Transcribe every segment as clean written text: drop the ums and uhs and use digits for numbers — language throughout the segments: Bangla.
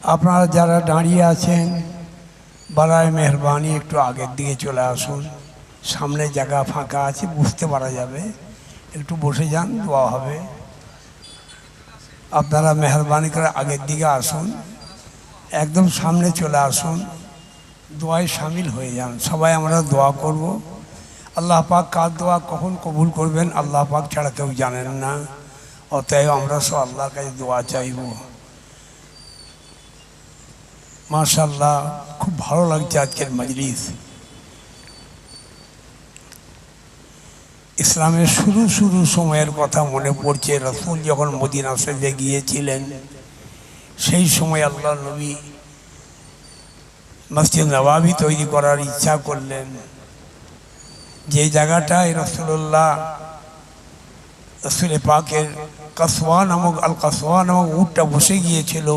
আপনারা যারা দাঁড়িয়ে আছেন বারায় মেহরবানি একটু আগের দিকে চলে আসুন। সামনে জায়গা ফাঁকা আছে, বুঝতে পারা যাবে। একটু বসে যান, দোয়া হবে। আপনারা মেহরবানি করে আগের দিকে আসুন, একদম সামনে চলে আসুন, দোয়ায় শামিল হয়ে যান। সবাই আমরা দোয়া করব। আল্লাহ পাক কার দোয়া কখন কবুল করবেন আল্লাহ পাক ছাড়া কেউ জানেন না। অতএব আমরা সব আল্লাহর কাছে দোয়া চাইব। মাশাআল্লাহ, খুব ভালো লাগছে আজকের মজলিস। ইসলামের শুরু সময়ের কথা মনে পড়ছে। রাসূল যখন মদিনা শরীফে গিয়েছিলেন, সেই সময় আল্লাহ নবী মসজিদ নববী তৈরি করার ইচ্ছা করলেন। যে জায়গাটায় রসুল পাকের কাসওয়া নামক উটটা বসে গিয়েছিল,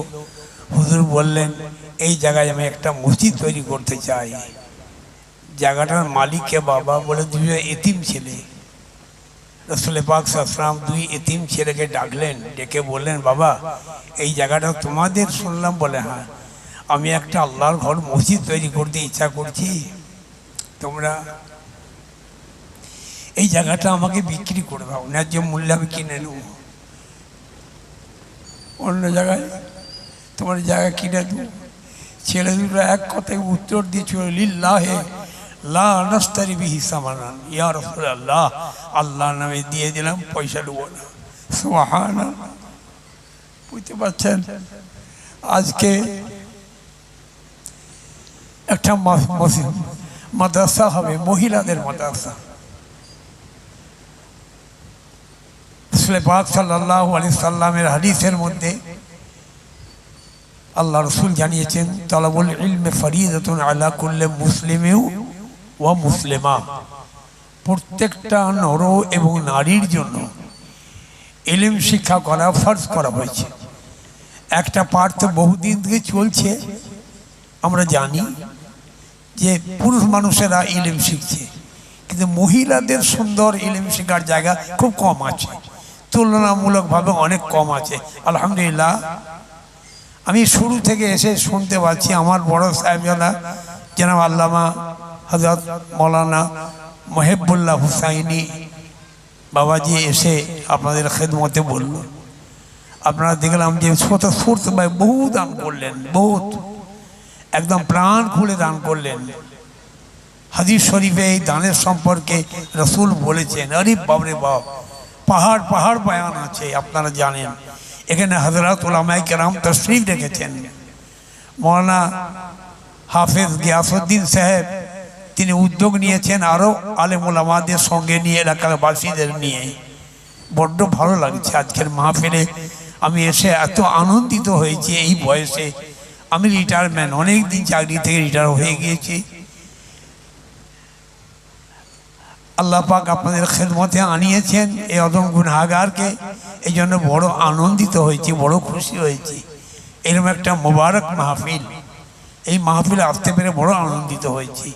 হুজুর বললেন এই জায়গায় আমি একটা মসজিদ তৈরি করতে চাই। জায়গাটার মালিককে বাবা বলে দুই এতিম ছেলে। রসুল পাক সাল্লাল্লাহু দুই এতিম ছেলেকে ডাকলেন, ডেকে বললেন বাবা এই জায়গাটা তোমাদের? শুনলাম। বলে হ্যাঁ, আমি একটা আল্লাহর ঘর মসজিদ তৈরি করতে ইচ্ছা করছি, তোমরা এই জায়গাটা আমাকে বিক্রি করে দাও, ন্যায্য মূল্যে আমি কিনে নেব। অন্য জায়গায় তোমার জায়গা কিনে দেব। ছেলে দুটো এক কথায় উত্তর দিয়েছিল, লিল্লাহে লা নাশতারি বিহি সামানান, ইয়া রাসূলুল্লাহ আল্লাহর নামে দিয়ে দিলাম, পয়সা দেব না। সুবহানাল্লাহ। বুঝতে পারছেন, আজকে একটা মাদ্রাসা হবে, মহিলাদের মাদ্রাসা। রাসূল পাক সাল্লাল্লাহু আলাইহি সাল্লামের হাদিসের মধ্যে আল্লাহ রসুল জানিয়েছেন, তালাবুল ইলমে ফরিদাতুন আলা কুল্লি মুসলিমিন ওয়া মুসলিমা। প্রত্যেকটা নর এবং নারীর জন্য ইলম শিক্ষা করা ফরজ করা হয়েছে। একটা পাঠ তো বহুদিন থেকে চলছে, আমরা জানি যে পুরুষ মানুষেরা ইলম শিখছে, কিন্তু মহিলাদের সুন্দর ইলম শেখার জায়গা খুব কম আছে, তুলনামূলকভাবে অনেক কম আছে। আলহামদুলিল্লাহ, আমি শুরু থেকে এসে শুনতে পাচ্ছি আমার বড় সাহেবজাদা জনাব আল্লামা হযরত মৌলানা মহিবুল্লাহ হুসাইনি বাবাজি এসে আপনাদের খেদমতে বলল। আপনারা দেখলাম যে স্বতঃস্ফূর্তভাবে বহু দান করলেন, বহুত একদম প্রাণ খুলে দান করলেন। হাদিস শরীফে এই দানের সম্পর্কে রসুল বলেছেন, আরে বাবরে বাপ, পাহাড় পাহাড় বয়ান আছে। আপনারা জানেন এখানে হযরত উলামায়ে কেরাম তশরীফ রেখেছেন। মৌলানা হাফেজ গিয়াসউদ্দিন সাহেব তিনি উদ্যোগ নিয়েছেন আরও আলেম উলামাদের সঙ্গে নিয়ে, এলাকাবাসীদের নিয়ে। বড্ড ভালো লাগছে আজকের মাহফিলে আমি এসে এত আনন্দিত হয়েছি। এই বয়সে আমি রিটায়ারমেন্ট, অনেক দিন চাকরি থেকে রিটায়ার হয়ে গিয়েছি। আল্লাহ পাক আপনাদের খেদমতে আনিয়েছেন এই অদম গুনাহগারকে, এই জন্য বড় আনন্দিত হয়েছি, বড় খুশি হয়েছি। এরকম একটা মোবারক মাহফিল, এই মাহফিলে আসতে পেরে বড় আনন্দিত হয়েছি।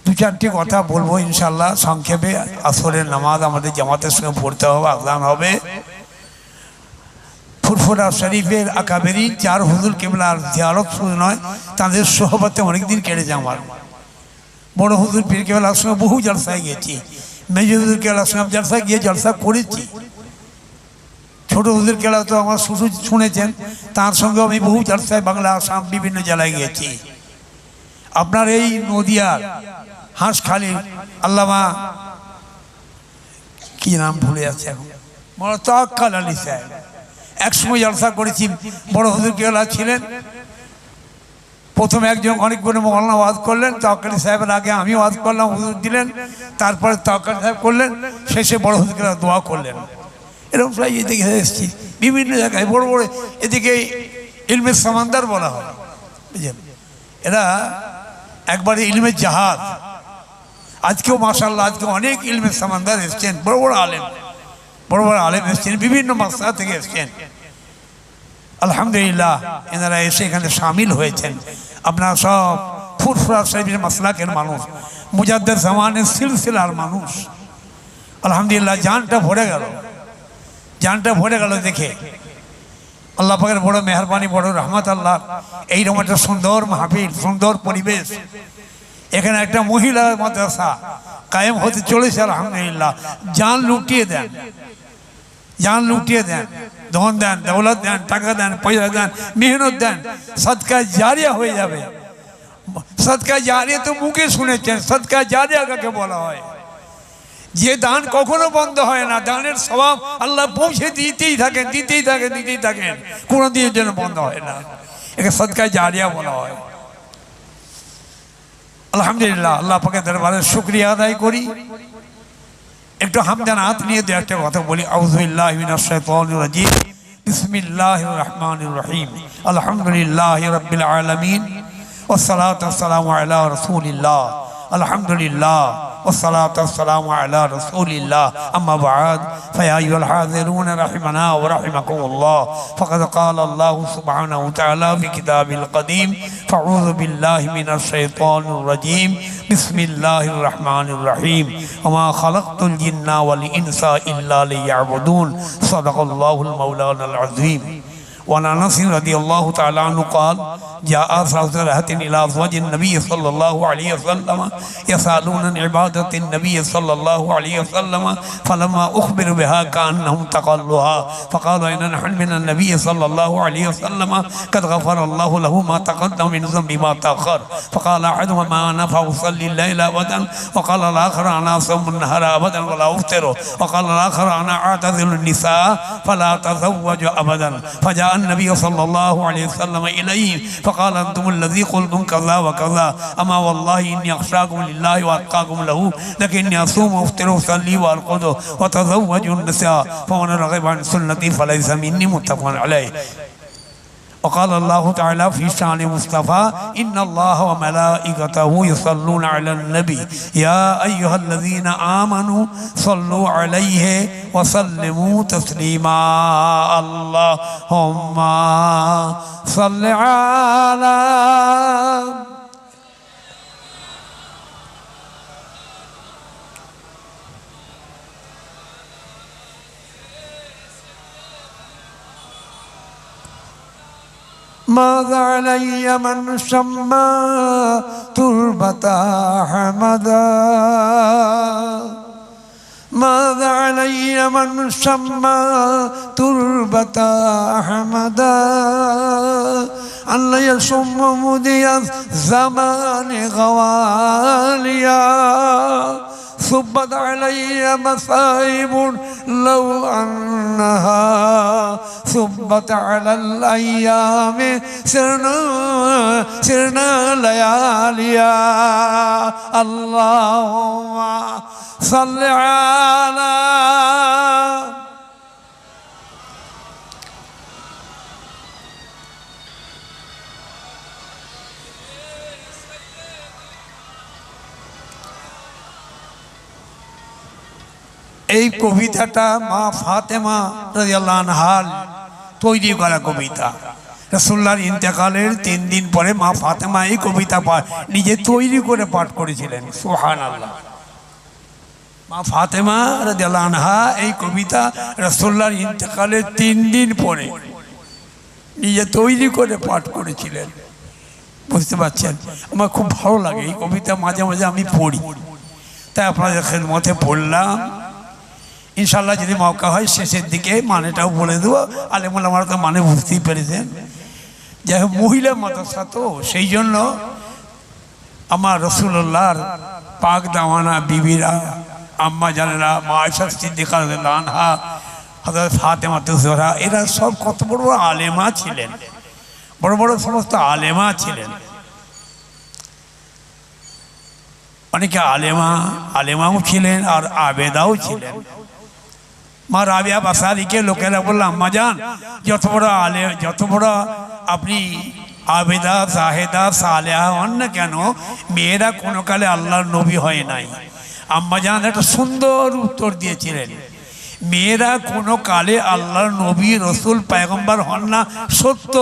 দু চারটি কথা বলবো ইনশাল্লাহ সংক্ষেপে। আসরের নামাজ আমাদের জামাতের সঙ্গে পড়তে হবে, আযান হবে। ফুরফুরা শরীফের আকাবেরিন চার হুজুর কিবলার জিয়ারত শুধু নয়, তাদের সোহবতে অনেকদিন কেটেছে আমার। বড় হুজুর পীর কেবলার সঙ্গে বহু জলসায় গেছি, মেজর হুজুর কেবলার সঙ্গে জলসা গিয়ে জলসা করেছি। ছোট হুজুর কেবলা তো আমার শুনেছেন, তার সঙ্গে আমি বহু জলসায় বাংলা আসাম বিভিন্ন জেলায় গিয়েছি। আপনার এই নদিয়ার হাঁসখালি আল্লামা কি নাম ভুলে যাচ্ছে এখন, তাওয়াক্কাল আলী সাহেব, একসময় জলসা করেছি। বড় হুজুর কেবলা ছিলেন, প্রথমে একজন অনেকগুলো মৌলানা ওয়াজ করলেন, তাওয়াক্কাল সাহেবের আগে আমি ওয়াজ করলাম, হুজুর দিলেন, তারপরে তাওয়াক্কাল সাহেব করলেন, শেষে বড় হুজুরকে দোয়া করলেন। এরকম প্রায় এদিকে এসেছি বিভিন্ন জায়গায়, বড় বড় এদিকে ইলমের সামান্দার বলা হয়, বুঝলেন। এরা একবারে ইলমের জাহাজ। আজকেও মাশাআল্লাহ আজকে অনেক ইলমের সামান্দার এসছেন, বড় বড় আলেম এসছেন, বিভিন্ন মাসলা থেকে এসছেন। আলহামদুলিল্লাহ এনারা এসে এখানে শামিল হয়েছেন। আপনারা সব ফুরফুরা শরীফের মাসলাকের মানুষ, মুজাদ্দিদ জামানের সিলসিলার মানুষ। আলহামদুলিল্লাহ জানটা ভরে গেল দেখে। আল্লাহ পাকের বড় মেহরবানি, বড় রহমত। আল্লাহ এইরকম একটা সুন্দর মাহফিল, সুন্দর পরিবেশ, এখানে একটা মহিলা মাদ্রাসা কায়েম হতে চলেছে আলহামদুলিল্লাহ। জান লুটিয়ে দেন, জান লুটিয়ে দেন, ধন দেন, দৌলত দেন, টাকা দেন, পয়সা দেন, মেহনত দেন, সদকা জারিয়া হয়ে যাবে। সদকা জারিয়া তো মুখে শুনেছেন, সদকা জারিয়া কাকে বলা হয়? যে দান কখনো বন্ধ হয় না, দানের স্বভাব আল্লাহ পৌঁছে দিতেই থাকেন, দিতেই থাকেন, দিতেই থাকেন, কোনো দিনের জন্য বন্ধ হয় না। একে সদকা জারিয়া বলা হয়। আলহামদুলিল্লাহ, আল্লাহ পাকের দরবারে শুকরিয়া আদায় করি। একটু হামদানাত নিয়ে দু একটা কথা বলি। আউযু বিল্লাহি মিনাশ শাইতানির রাজিম। বিসমিল্লাহির রহমানির রহিম। আলহামদুলিল্লাহি রাব্বিল আলামিন ওয়াসসালাতু ওয়াসসালামু আলা রাসূলিল্লাহ। আলহামদুলিল্লাহ والصلاة والسلام على رسول الله. أما بعد فيا أيها الحاضرون رحمنا ورحمكم الله، فقد قال الله سبحانه وتعالى في كتابه القديم: فأعوذ بالله من الشيطان الرجيم، بسم الله الرحمن الرحيم، وما خلقت الجن والإنس إلا ليعبدون. صدق الله المولانا العظيم. وعن انس رضي الله تعالى عنه قال: جاء ثلاثة إلى أزواج النبي صلى الله عليه وسلم يسألون عن عبادة النبي صلى الله عليه وسلم، فلما أخبر بها كأنهم تقلوها، فقالوا إن نحن من النبي صلى الله عليه وسلم قد غفر الله له ما تقدم من ذنب ما تأخر. فقال أحدهما: ما أنا فأصلي الليل أبدا، وقال الآخر: أنا أصوم النهار أبدا ولا أفطر، وقال الآخر: أنا أعتزل النساء فلا أتزوج أبدا. فجاء النبي صلى الله عليه وسلم إليه فقال: أنتم الذي قلتم كذا وكذا، أما والله إني أخشاكم لله وأتقاكم له، لكني أصوم وأفطر وأصلي وأرقد وأتزوج النساء، فمن رغب عن سنتي فليس مني. متفق عليه. وقال الله تعالى في شان مصطفى: إن الله وملائكته يصلون على النبي يا أيها الذين آمنوا صلوا عليه وسلموا تسليما. اللهم صل على ماذا علي من شمى تربة حمدا، ماذا علي من شمى تربة حمدا، أن لا يشم مدي الزمان غواليا، صبت علي مصائب لو أنها صبت على الأيام سرنا لياليا. اللهم صل على এই কবিতাটা মা ফাতেমা রাদিয়াল্লাহু আনহা তৈরি করা কবিতা। রাসূলুল্লাহর ইন্তেকালের 3 দিন পরে মা ফাতেমা এই কবিতা নিজে তৈরি করে পাঠ করেছিলেন। সুবহানাল্লাহ। মা ফাতেমা রাদিয়াল্লাহু আনহা এই কবিতা রাসূলুল্লাহর ইন্তেকালের 3 দিন পরে নিজে তৈরি করে পাঠ করেছিলেন। বুঝতে পারছেন? আমার খুব ভালো লাগে এই কবিতা, মাঝে মাঝে আমি পড়ি, তাই আপনাদের খেদমতে পড়লাম। ইনশাল্লাহ যদি মৌকা হয় শেষের দিকে মানেটাও বলে দেবো। আলেমুলামারা তো মানে বুঝতেই পেরেছেন। যাই হোক, মহিলা মাদ্রাসা তো সেই জন্য আমার রাসূলুল্লাহর পাক দাওয়ানা বিবিরা, আম্মা জানেরা, মা আয়েশা সিদ্দিকা রাদিয়াল্লাহু আনহা, হযরত ফাতেমা তুজহরা, এরা সব কত বড় বড় আলেমা ছিলেন, বড় বড় সমস্ত আলেমা ছিলেন। অনেকে আলেমাও ছিলেন আর আবেদাও ছিলেন। মা রাবিয়া বাসারিকে লোকেরা বলল, আম্মা জান, যত বড় আপনি আবেদা, জাহেদা, সালেহা হন না কেন, মেয়েরা কোনো কালে আল্লাহর নবী হয় নাই। আম্মা জান একটা সুন্দর উত্তর দিয়েছিলেন, মেয়েরা কোনো কালে আল্লাহর নবী, রসুল, পয়গম্বর হন না সত্য,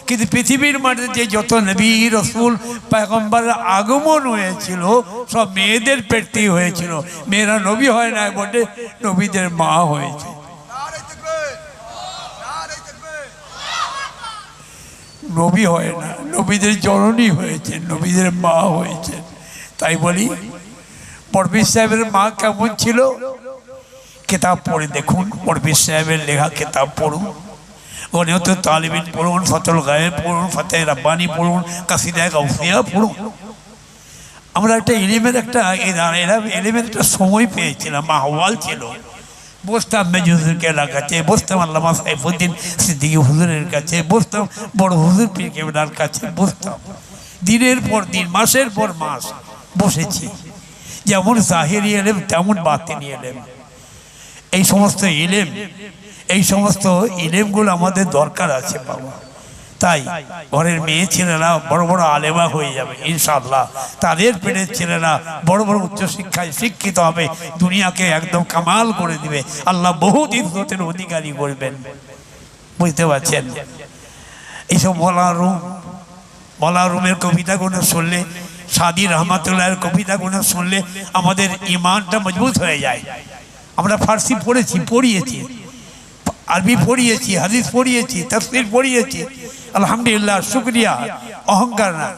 কিন্তু পৃথিবীর মাটিতে যে যত নবী, রসুল, পয়গম্বরের আগমন হয়েছিল সব মেয়েদের পেটেই হয়েছিল। মেয়েরা নবী হয় না বলে নবীদের মা হয়েছে। নবী হয় না, নবীদের জননী হয়েছেন, নবীদের মা হয়েছেন। তাই বলি পরভীর সাহেবের মা কেমন ছিল? কিতাব পড়ে দেখুন, পরভীর সাহেবের লেখা কিতাব পড়ুন, গনিয়ত তালিবিন পড়ুন, ফতুল গায়েব পড়ুন, ফতেহ রব্বানি পড়ুন, কাসিদায়ে গাউসিয়া পড়ুন। আমরা একটা এলিমের একটা সময় পেয়েছিলাম, আহ্বাল ছিল। বসতাম মেজ হুজুরকে এলাকাতে, বসতাম আল্লামা সাইফুদ্দিন সিদ্দিকী হুজুরের কাছে, বসতাম বড় হুজুর পীর কেবলার কাছে, বসতাম দিনের পর দিন, মাসের পর মাস বসেছি। যেমন জাহিরি এলেম তেমন বাতিনি এলেম। এই সমস্ত ইলেমগুলো আমাদের দরকার আছে বাবা। তাই ঘরের মেয়ে ছেলেরা বড় বড় আলেমা হয়ে যাবে ইনশাআল্লাহ, তাদের পেটের ছেলেরা বড় বড় উচ্চশিক্ষায় শিক্ষিত হবে, দুনিয়াকে একদম কামাল করে দিবে, আল্লাহ বহুত ইজ্জতের অধিকারী করবেন। বুঝতে পারছেন? এইসব মলারুমের কবিতাগুলো শুনলে, সাদি রহমাতুল্লাহের কবিতাগুলো শুনলে আমাদের ইমানটা মজবুত হয়ে যায়। আমরা ফার্সি পড়িয়েছি, আরবি পড়িয়েছি, হাদিস পড়িয়েছি, তাফসীর পড়িয়েছি, আলহামদুলিল্লাহ, শুকরিয়া, অহংকার না।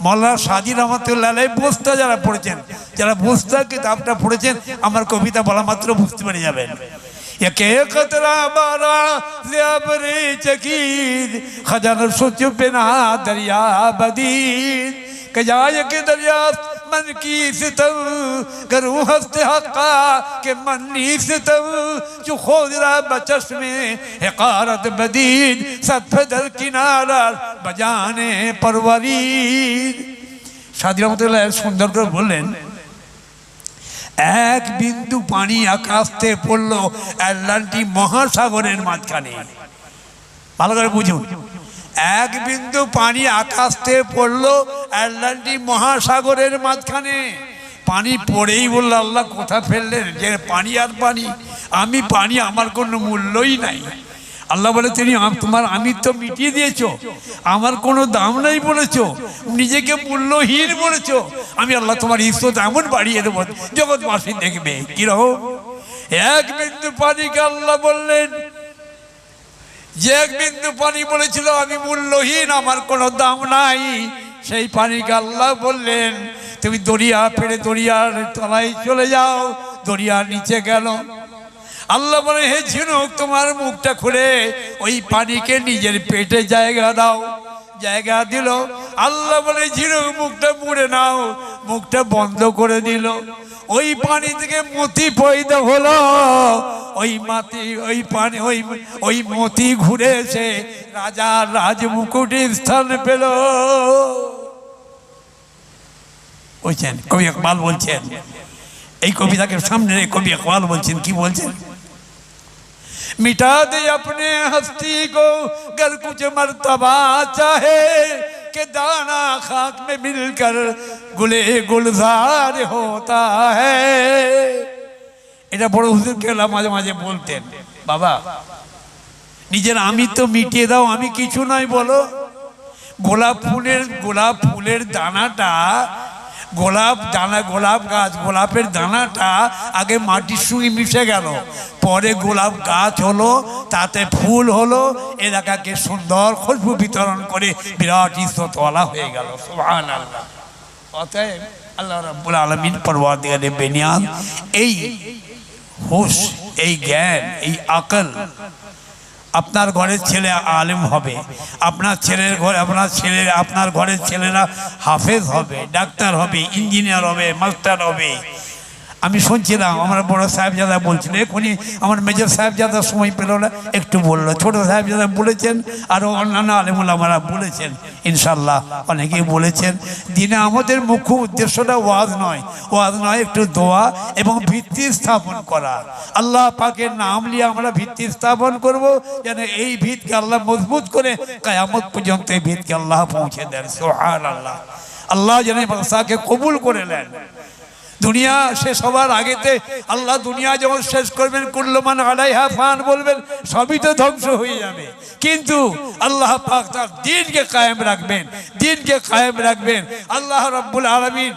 মওলানা সাদি রহমাতুল্লাহ আলাইহি বুস্তা যারা পড়েছেন, যারা বুস্তা কিতাবটা পড়েছেন, আমার কবিতা বলা মাত্র বুঝতে পেরে যাবেন। একে কতরা বারা জিয়াবরে চকির খজানা সুচুপে না দরিয়া বদিন কে যায় কে দরিয়া मन की सितम करूँ हस्ते हक़ा के मनी सितम जो खोदरा बचस में हकारत बदीन सतफदर किनारा बजाने परवरीद। সাদি রহমাতুল্লাহ সুন্দর করে বললেন, এক বিন্দু পানি আকাশ থেকে পড়লো আটলান্টিক মহাসাগরের মাঝখানে। ভালো করে বুঝুন, এক বিন্দু পানি আকাশ থেকে পড়লো আটলান্টিক মহাসাগরের মাঝখানে। পানি পড়েই বললো আল্লাহ কোথা ফেললেন, যে পানি আর পানি, আমি পানি, আমার কোনো মূল্যই নাই। আল্লাহ বলে তিনি আমি তো মিটিয়ে দিয়েছো, আমার কোনো দাম নাই বলেছো, নিজেকে মূল্যহীন বলেছো, আমি আল্লাহ তোমার ইজ্জত এমন বাড়িয়ে দেবো জগৎবাসী দেখবে। কিরকম? এক বিন্দু পানিকে আল্লাহ বললেন, যে এক বিন্দু পানি বলেছিল আমি মূল্যহীন, আমার কোনো দাম নাই, সেই পানিকে আল্লাহ বললেন তুমি দরিয়া পেড়ে দরিয়ার তলায় চলে যাও। দরিয়ার নিচে গেল। আল্লাহ বলে হে ঝিনুক, তোমার মুখটা খুলে ওই পানিকে নিজের পেটে জায়গা দাও। জায়গা দিল। আল্লাহ বলে ঝিনুক মুখটা মুড়ে নাও। মুখটা বন্ধ করে দিল। ওই পানি থেকে মতি পয়দা হলো। ওই মাটি, ওই পানি, ওই মতি ঘুরে এসে রাজার রাজমুকুটের স্থান পেল। বলছেন কবি ইকবাল বলছেন, এই কবিতাকে সামনে কবি ইকবাল বলছেন, কি বলছেন? मिटा दे अपने हस्ती को गर कुछ मर्तबा चाहे के दाना खाक में मिलकर गुले गुलजार होता है। এটা বড় হুজুর কেলা মাঝে মাঝে বলতেন, বাবা নিজের আমি তো মিটিয়ে দাও, আমি কিছু নয় বলো। গোলাপ ফুলের দানাটা, গোলাপ গাছ, গোলাপের দানাটা আগে মাটির সঙ্গে মিশে গেল, পরে গোলাপ গাছ হলো, তাতে ফুল হলো, এলাকাকে সুন্দর খুশবু বিতরণ করে বিরাট ইজ্জতওয়ালা হয়ে গেল। সুবহানাল্লাহ। অতএব আল্লাহ রাব্বুল আলামিন পরওয়ারদিগারে বেনিয়াম এই হুশ, এই জ্ঞান, এই আকল, আপনার ঘরের ছেলে আলেম হবে, আপনার ছেলের ঘরে আপনার ঘরের ছেলেরা হাফেজ হবে, ডাক্তার হবে, ইঞ্জিনিয়ার হবে, মাস্টার হবে। আমি শুনছিলাম আমার বড় সাহেবজাদা বলছিল, এখনই আমার মেজর সাহেবজাদা সময় পেল না, একটু বললো। ছোট সাহেবজাদা বলেছেন, আরও অন্যান্য আলেমুলামারা বলেছেন, ইনশাল্লাহ অনেকেই বলেছেন। দিনে আমাদের মুখ্য উদ্দেশ্যটা ওয়াজ নয়, একটু দোয়া এবং ভিত্তি স্থাপন করা। আল্লাহ পাকের নাম নিয়ে আমরা ভিত্তি স্থাপন করব, যেন এই ভিতকে আল্লাহ মজবুত করে কিয়ামত পর্যন্ত এই ভিতকে আল্লাহ পৌঁছে দেন। সুবহানাল্লাহ। আল্লাহ যেন বাসাকে কবুল করে নেন। দুনিয়া শেষ হবার আগেতে আল্লাহ দুনিয়া যখন শেষ করবেন, কুল্লু মান আলাইহা ফান বলবেন, সবই তো ধ্বংস হয়ে যাবে, কিন্তু আল্লাহ পাক তার দ্বীনকে কায়েম রাখবেন। আল্লাহ রাব্বুল আলামিন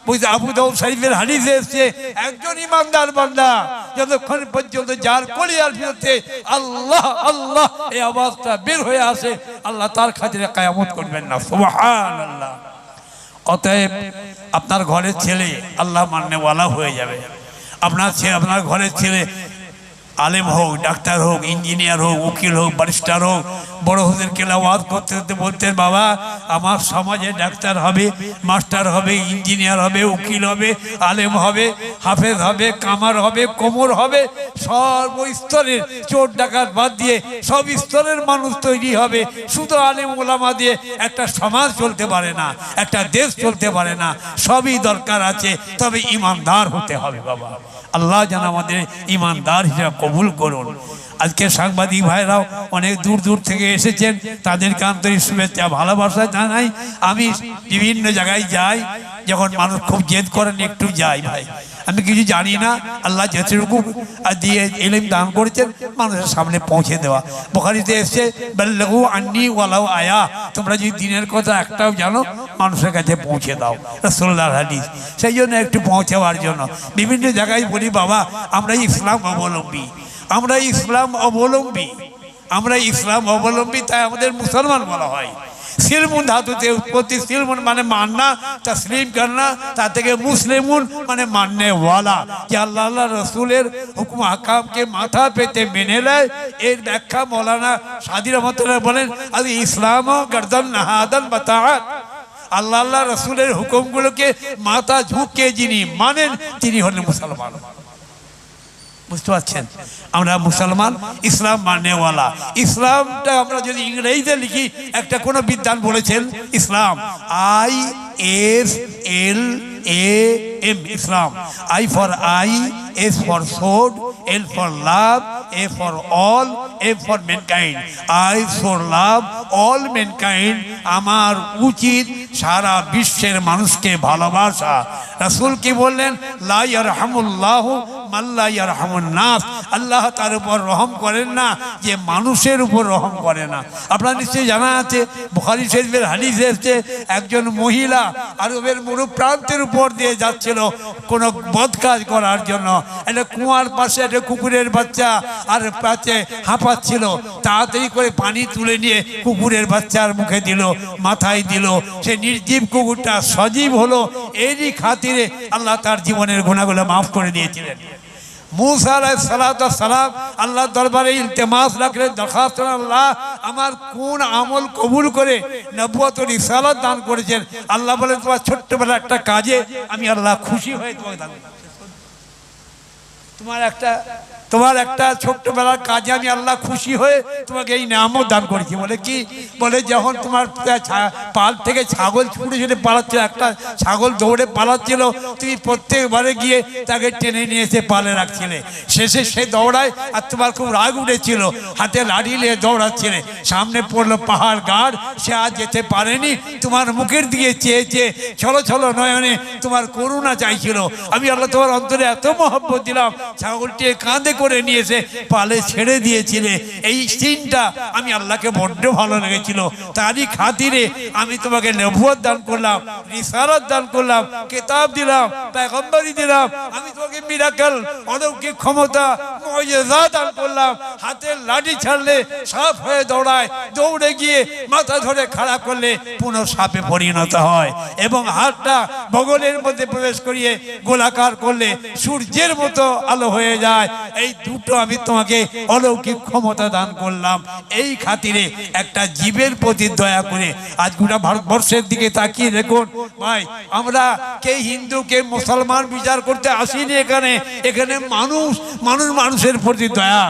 বুঝতে আবু দাউদ শরীফের হাদিসে এসেছে একজন ইমানদার বান্দা যতক্ষণ পর্যন্ত যার কলিজার ভিতরে আল্লাহ আল্লাহ এই আওয়াজটা বের হয়ে আসে আল্লাহ তার খাতিরে কিয়ামত করবেন না। সুবহানাল্লাহ। অতএব আপনার ঘরের ছেলে আল্লাহ মাননেওয়ালা হয়ে যাবে। আপনার ঘরের ছেলে আলেম হোক, ডাক্তার হোক, ইঞ্জিনিয়ার হোক, উকিল হোক, ব্যারিস্টার হোক, বড় হুজুরকে ওয়াজ করতে করতে বলতেন বাবা আমার সমাজে ডাক্তার হবে, মাস্টার হবে, ইঞ্জিনিয়ার হবে, উকিল হবে, আলেম হবে, হাফেজ হবে, কামার হবে, কোমর হবে, সর্বস্তরের চোর ডাকাত বাদ দিয়ে সব স্তরের মানুষ তৈরি হবে। শুধু আলেম ওলামা দিয়ে একটা সমাজ চলতে পারে না, একটা দেশ চলতে পারে না, সবই দরকার আছে, তবে ইমানদার হতে হবে বাবা। আল্লাহ যেন আমাদের ইমানদার হিসেবে কবুল করুন। আজকে সাংবাদিক ভাইরাও অনেক দূর দূর থেকে এসেছেন, তাদেরকে আন্তরিক শুভেচ্ছা ভালোবাসা জানাই। আমি বিভিন্ন জায়গায় যাই, যখন মানুষ খুব জেদ করেন একটু যাই ভাই, আমি কিছু জানি না, আল্লাহ যেটুকু দিয়ে ইলম দান করেছেন মানুষের সামনে পৌঁছে দেওয়া। বুখারীতে এসেছে বাল্লিগু আন্নী ওয়ালাউ আয়া, তোমরা যদি দিনের কথা একটাও জানো মানুষের কাছে পৌঁছে দাও, রাসূলুল্লাহর হাদিস। সেই জন্য একটু পৌঁছাবার জন্য বিভিন্ন জায়গায় বলি বাবা আমরা ইসলাম অবলম্বী, আমরা ইসলাম অবলম্বী, আমরা ইসলাম অবলম্বী, তাই আমাদের মুসলমান বলা হয়। সিলমুন ধাতুতে উৎপত্তি, সিলমুন মানে মাননা, তসলিম করনা, তা থেকে মুসলিমুন মানে মাননে ওয়ালা, যে আল্লাহ আল্লাহ রসুলের হুকুম হাকামকে মাথা পেতে মেনে নেয়। এর ব্যাখ্যা মৌলানা সাদি রহমাতুল্লাহ বলেন আজ ইসলাম গর্দন নাহাদান বাতাআত, আল্লাহ আল্লাহ রসুলের হুকুমগুলোকে মাথা ঝুঁকে যিনি মানেন তিনি হলেন মুসলমান। বুঝতে পারছেন, আমরা মুসলমান, ইসলাম মানেওয়ালা। ইসলামটা আমরা যদি ইংরেজিতে লিখি, একটা কোন বিদ্বান বলেছেন ইসলাম ISLAM, Islam, I for I, S for sword, L for love, A for all, M for mankind, I for love all mankind। আমার উচিত সারা বিশ্বের মানুষকে ভালোবাসা। রাসূল কি বললেন লা ইয়ারহামুল্লাহু মান লা ইয়ারহামুন নাস, আল্লাহ তার উপর রহম করেন না যে মানুষের উপর রহম করে না। আপনার নিশ্চয়ই জানা আছে বুখারী শরীফের হাদিসে এসেছে একজন মহিলা আরবের মরু প্রান্তের উপর দিয়ে যাচ্ছিল কোনো বদ কাজ করার জন্য। একটা কুয়ার পাশে একটা কুকুরের বাচ্চা আর পাশে হাঁপাচ্ছিল, তাড়াতাড়ি করে পানি তুলে নিয়ে কুকুরের বাচ্চার মুখে দিল, মাথায় দিল, সে নির্জীব কুকুরটা সজীব হলো। এরই খাতিরে আল্লাহ তার জীবনের গুনাহগুলো মাফ করে দিয়েছিলেন। मूसा अलैहिस्सलाम আল্লাহ দরবারে ইলতিমাস রাখলেন, দরখাস্ত আল্লাহ আমার কোন আমল কবুল করে নবুয়ত ও রিসালাত দান করেছেন। আল্লাহ বলেন তোমার ছোট্টবেলা একটা কাজে আমি আল্লাহ খুশি হয়ে তোমাকে দান করেছি, তোমার একটা ছোট্টবেলার কাজে আমি আল্লাহ খুশি হয়ে তোমাকে এই নিয়ামত দান করেছি। বলে কি? বলে যখন তোমার পাল থেকে ছাগল ছুটে ছুটে পালাচ্ছিল, একটা ছাগল দৌড়ে পালাচ্ছিল, তুমি প্রত্যেকবারে গিয়ে তাকে টেনে নিয়ে এসে পালে রাখছিলে। শেষে সে দৌড়ায় আর তোমার খুব রাগ উঠেছিল, হাতে লাঠি নিয়ে দৌড়াচ্ছিলে, সামনে পড়লো পাহাড় গাঢ়, সে আর যেতে পারেনি, তোমার মুখের দিকে চেয়ে চেয়ে ছলো ছলো নয়নে তোমার করুণা চাইছিল। আমি আল্লাহ তোমার অন্তরে এত মহব্বত দিলাম, ছাগলটি কাঁধে করে নিয়ে এসে পালে ছেড়ে দিয়েছিলে। এই সিনটা আমি আল্লাহকে বড্ড ভালো লেগেছিল, তারই খাতিরে আমি তোমাকে নবুয়ত দান করলাম, রিসালাত দান করলাম, কিতাব দিলাম, পয়গম্বরি দিলাম, আমি তোমাকে মিরাকেল অলৌকিক ক্ষমতা মুজিজা দান করলাম। হাতের লাঠি ছাড়লে সাপ হয়ে দৌড়ায়, দৌড়ে গিয়ে মাথা ধরে খাড়া করলে পুনঃ সাপে পরিণত হয়, এবং হাতটা বগলের মধ্যে প্রবেশ করিয়ে গোলাকার করলে সূর্যের মতো আলো হয়ে যায়। এই দুটো আমি তোমাকে অলৌকিক ক্ষমতা দান করলাম। এই খাতিরে একটা জীবের প্রতি দয়া করে আজ গোটা ভারতবর্ষের দিকে তাকিয়ে দেখুন ভাই, আমরা কে হিন্দু কে মুসলমান বিচার করতে আসিনি এখানে। এখানে মানুষের প্রতি দয়া,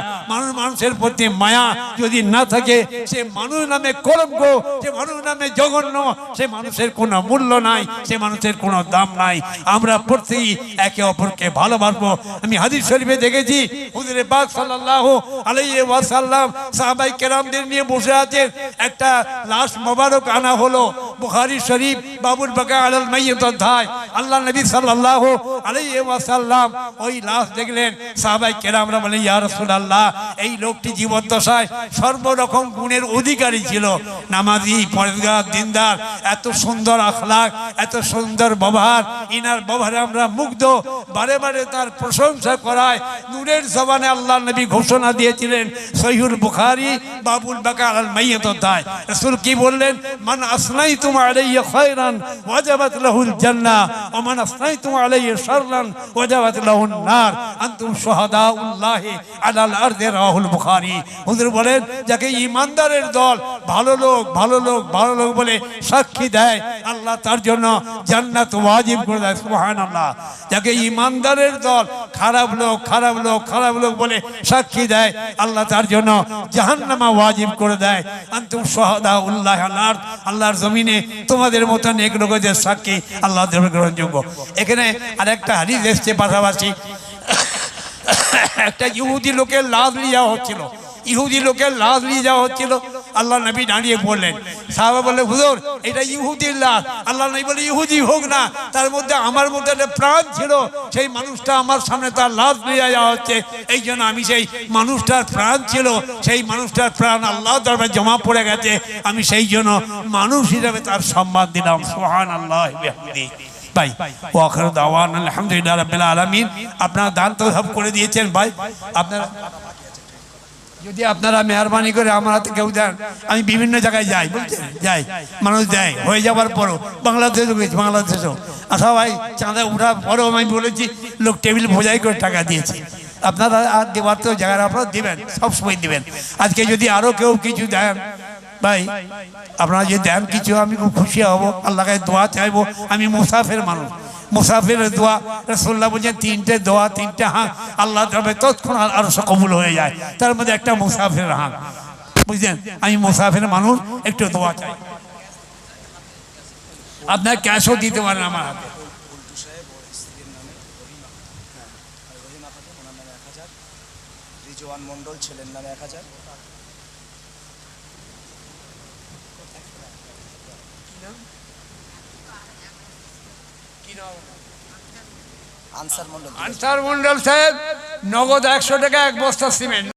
মানুষের প্রতি মায়া যদি না থাকে, সে মানুষ নামে কলঙ্ক, সে মানুষ নামে জঘন্য, সে মানুষের কোনো মূল্য নাই, সে মানুষের কোনো দাম নাই। আমরা প্রত্যেকেই একে অপরকে ভালোবাসবো। আমি হাদিস শরীফে দেখেছি হুজুরে পাক সাল্লাল্লাহু আলাইহি ওয়াসাল্লাম সাহাবায়ে কেরামদের নিয়ে বসে আছেন, একটা লাশ মোবারক আনা হলো। বুখারী শরীফ বাবুল বাকা আলাল মাইয়িত অধ্যায়, আল্লাহ নবী সাল্লাল্লাহু আলাইহি ওয়াসাল্লাম ওই লাশ দেখলেন, সাহাবায়ে কেরামরা বলেন ইয়া রাসূলুল্লাহ, এই লোকটি জীবদ্দশায় সর্বরকম গুণের অধিকারী ছিল, নামাজি, পরেজগার, দিনদার, এত সুন্দর আখলাক, এত সুন্দর ব্যবহার, ইনার ব্যবহারে আমরা মুগ্ধ, বারে বারে তার প্রশংসা করায় নূরের জবানে আল্লাহ নবী ঘোষণা দিয়েছিলেন সহিহুল বুখারী বাবুল বাকা আল মাইয়িত অধ্যায়। রাসূল কি বললেন? মান আসনাইতুম আলাইহি খায়রান ওয়াজাবাত লাহুল জান্নাহ ওয়া মান আসনাইতুম আলাইহি শাররান ওয়াজাবাত লাহুন নার আনতুম শুহাদাউল্লাহি আলাল আরদি। রাহুল বুখারী। হুজুর বলেন যাকে ঈমানদারের দল, ভালো লোক, ভালো লোক, ভালো লোক বলে সাক্ষী দেয়, আল্লাহ তার জন্য জান্নাত ওয়াজিব করে দেয়। সুবহানাল্লাহ। যাকে ঈমানদারের দল খারাপ লোক, খারাপ লোক, খারাপ লোক বলে সাক্ষী দেয়, আল্লাহ তার জন্য জাহান্নাম ওয়াজিব করে দেয়। আনতুম শুহাদাউল্লাহি আলাল আরদ, আল্লাহর জমিনে তোমাদের মতো নেক লোকদের সাক্ষী আল্লাহ গ্রহণযোগ্য। এখানে আরেকটা হাদিস এসছে পাশাপাশি, একটা ইহুদি লোকের লাশ নিয়ে যাওয়া হচ্ছিল, ইহুদি লোকের লাশ নিয়ে যাওয়া হচ্ছিল। আল্লাহ নবী দাঁড়িয়ে বললেন, সাহাবা বলে হুজুর এটা ইহুদির লাশ। আল্লাহ নবী বলে ইহুদি হোক না, তার মধ্যে আমার মধ্যে একটা প্রাণ ছিল, সেই মানুষটা আমার সামনে তার লাশ নিয়ে যাওয়া হচ্ছে, এই জন্য আমি সেই মানুষটার প্রাণ ছিল, সেই মানুষটার প্রাণ আল্লাহ দরবারে জমা পড়ে গেছে, আমি সেই জন্য মানুষ হিসাবে তার সম্মান দিলাম। সুবহানাল্লাহ বিহামদিহি। ভাই ওয়াখির দাওয়ানা আলহামদুলিল্লাহি রাব্বিল আলামিন। আপনারা দান তো সব করে দিয়েছেন ভাই, আপনারা যদি আপনারা মেহরবানি করে আমার হাতে কেউ দেন, আমি বিভিন্ন জায়গায় যাই, বুঝছেন, যাই, মানুষ দেয়, হয়ে যাওয়ার পরও বাংলাদেশেও গেছি, বাংলাদেশেও আচ্ছা ভাই চাঁদা উঠার পরেও আমি বলেছি লোক টেবিল বোঝাই করে টাকা দিয়েছি। আপনারা আর দেওয়ার তো জায়গায় আপনারা দেবেন, সবসময় দেবেন। আজকে যদি আরও কেউ কিছু দেন ভাই, আপনারা যদি দেন কিছু, আমি খুব খুশি হব, আল্লাহ কাছে দোয়া চাইবো। আমি মুসাফির মানুষ, মুসাফিরের দোয়া রাসূলুল্লাহ বলছেন তিনটে দোয়া, তিনটে হাঁক আল্লাহ তবে তৎক্ষণাৎ আরশ কবুল হয়ে যায়, তার মধ্যে একটা মুসাফিরের হাঁক, বুঝলেন। আমি মুসাফির মানুষ, একটু দোয়া চাই। আপনার ক্যাশও দিতে পারেন আমার হাতে। রিজওয়ান মন্ডল ছেলের নামে 1000, আনসার মন্ডল, আনসার মন্ডল সাহেব নগদ 100 টাকা, 1 বস্তা সিমেন্ট।